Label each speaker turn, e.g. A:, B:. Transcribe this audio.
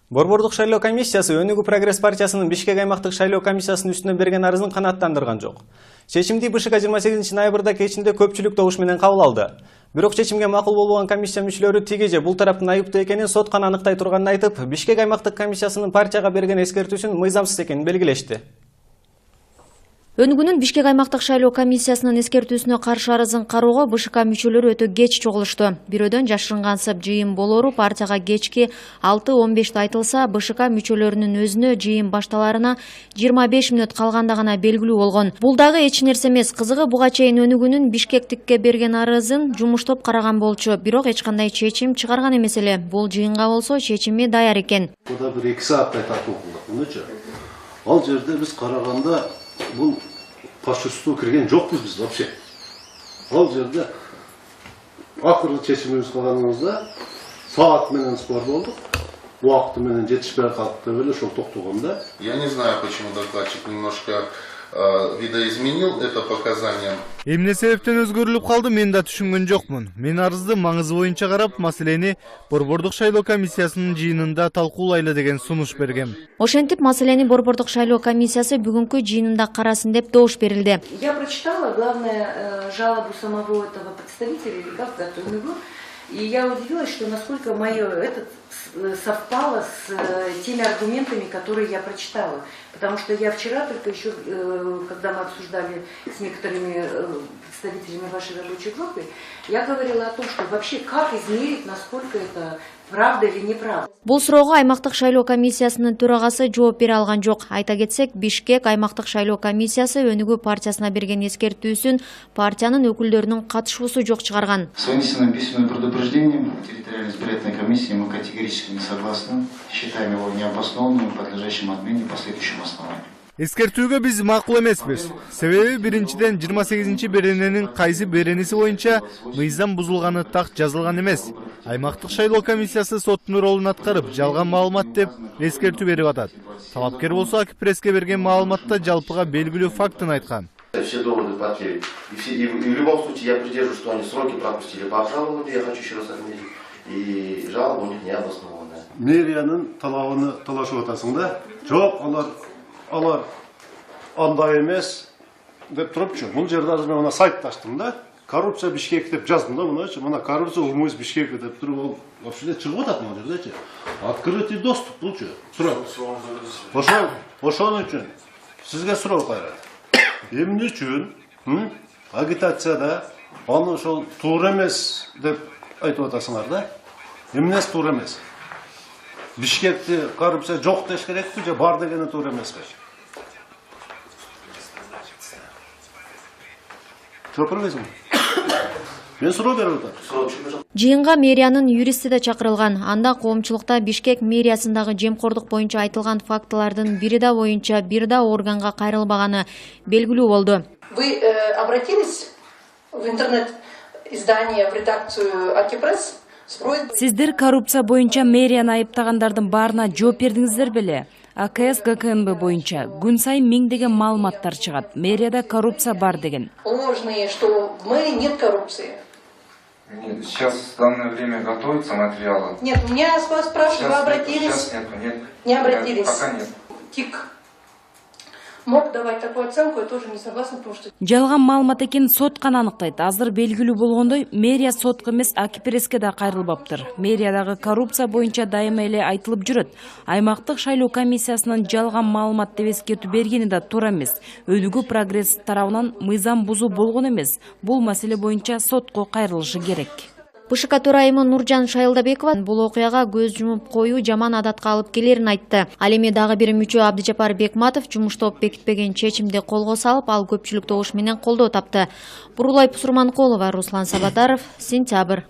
A: Борбордук шайлоо комиссиясы Өнүгүү Прогресс партиясынын Бишкек аймактык шайлоо комиссиясынын үстүнө берген арызын канааттандырган жок. Чечимди БШК 28 ноябрда кечинде көпчүлүк добуш менен кабыл алды. Бирок чечимге макул болбогон комиссия мүчөлөрү тиги же бул тараптын айыптуу экенин сот гана аныктай турганын айтып, Бишкек аймактык комиссиясынын партияга берген эскертүүсүн мыйзамсыз экенин белгилешти.
B: Өнүгүүнүн Бишкек аймактык шайлоо комиссиясынын эскертүүсүнө каршы арызын кароого БШК мүчөлөрү өтө кеч чогулушту. Бирөөдөн жашырынгансып жыйын болору партияга кечки 6:15 айтылса, БШК мүчөлөрүнүн өзүнө жыйын башталарына 25 мүнөт калганда гана белгилүү болгон. Бул дагы эч нерсе эмес. Кызыгы буга чейин Өнүгүүнүн Бишкектикке берген арызын жумуштоп караган болчу, бирок эч кандай чечим чыгарган эмес эле. Бул жыйынга болсо чечими даяр экен.
C: Буда бир 2 сааттай тартуу кылдык. Мынча. Ал жерде биз караганда бұл пашусту кірген жоқпыз біз вообще. Ал жерде ақырғы чечимибиз кылганыбызда саат менен спор болдук. Уақыты менен жетишпей калды деп эле ошол токтогонда.
D: Я не знаю, почему докладчик немножко видоизменил это показание.
E: Эмне себептен өзгөрүлүп калды, мен да түшүнгөн жокмун. Мен арызды маңызы боюнча карап, маселени Борбордук шайлоо комиссиясынын жыйынында талкуулайлы деген сунуш бергем.
B: Ошентип, маселени Борбордук шайлоо комиссиясы бүгүнкү жыйынында карасын деп добуш берилди.
F: Я прочитала главное жалобу самого этого представителя, ребят, и я удивилась, что насколько мое это совпало с теми аргументами, которые я прочитала. Потому что я вчера только еще, когда мы обсуждали с некоторыми представителями вашей рабочей группы, я говорила о том, что вообще как измерить, насколько это правда или неправда.
B: Бул суроого аймактык шайлоо комиссиясынын төрагасы жооп бере алган жок. Айта кетсек, Бишкек аймактык шайлоо комиссиясы Өнүгүү партиясына берген эскертүүсүн партиянын өкүлдөрүнүн катышуусу жок чыгарган.
G: С вынесенным письменным предупреждением территориальной избирательной комиссии мы категорически не согласны, считаем его необоснованным и подлежащим отмене по следующим основаниям.
E: Эскертүүгө биз макул эмеспиз. Себеби биринчиден 28-берененин кайсы берениси боюнча мыйзам бузулганы так жазылган эмес. Аймактык шайлоо комиссиясы соттун ролун аткарып, жалган маалымат деп эскертүү берип атат. Талапкер болсо Акипресске берген маалыматта жалпыга белгилүү фактын айткан.
H: Все доводы потери. И в любом случае я придерживаюсь, что они сроки пропустили по обжалованию, я хочу еще раз отметить, и жалоба у них не обоснованная.
C: Мэриянын талабын талашып атасың да? Жок, алар андай эмес деп турупчу. Бул жерде азыр мен мына сайт аштым да. Коррупция Бишкек деп жаздым да, мына коррупция умуз Бишкек деп туруп ал вообще чыгып атат мына жердечи. Открытый доступ булчу. Суроо. Ошон үчүн сизге суроо кайра. Эмне үчүн агитацияда аны ошол туура эмес деп айтып атасыңар да? Эмнеси туура эмес? Бишкекте коррупция жок деш керекпи же бар дегени туура эмеспи? Чопурбайсың? Мен суроо берип атам.
B: Жыйынга мэриянын юристи да чакырылган. Анда коомчулукта Бишкек мэриясындагы жемкордук боюнча айтылган фактылардын бири да боюнча бир да органга кайрылбаганы белгилүү болду.
F: Вы обратились в интернет-издание, в редакцию Акипресс?
I: Сиздер коррупция боюнча мэрияны айыптагандардын баарына жооп бердиңиздер беле? АКС ГКНБ боюнча күн сайын миңдеген маалыматтар чыгат. Мэрияда коррупция бар деген.
F: Ложные, что в мэрии нет коррупции.
J: Нет, сейчас в данное время готовятся материалы.
F: Нет, меня спрашивают, вы обратились?
J: Сейчас нет.
F: Не обратились?
J: Пока нет.
F: ТИК мог давать такую оценку, я тоже не согласна, потому что...
I: Жалган маалымат экенин сот гана аныктайт. Азыр белгилүү болгондой, мэрия сотко эмес Акипресске да кайрылбаптыр. Мэриядагы коррупция боюнча дайыма эле айтылып жүрөт. Аймактык шайлоо комиссиясынын жалган маалымат деп эскертүү бергени да туура эмес. Өнүгүү Прогресс тарабынан мыйзам бузуу болгон эмес. Бул маселе боюнча сотко кайрылышы керек.
B: БШК төрайымы Нуржан Шайылдабекова бул окуяга көз жумуп коюу жаман адатка алып келерин айтты. Ал эми дагы бир мүчө Абдыжапар Бекматов жумуштоп бекитпеген чечимди колго салып, ал көпчүлүк добуш менен колдоо тапты. Бурулай Пусурманкулова, Руслан Сабатаров, Сентябрь.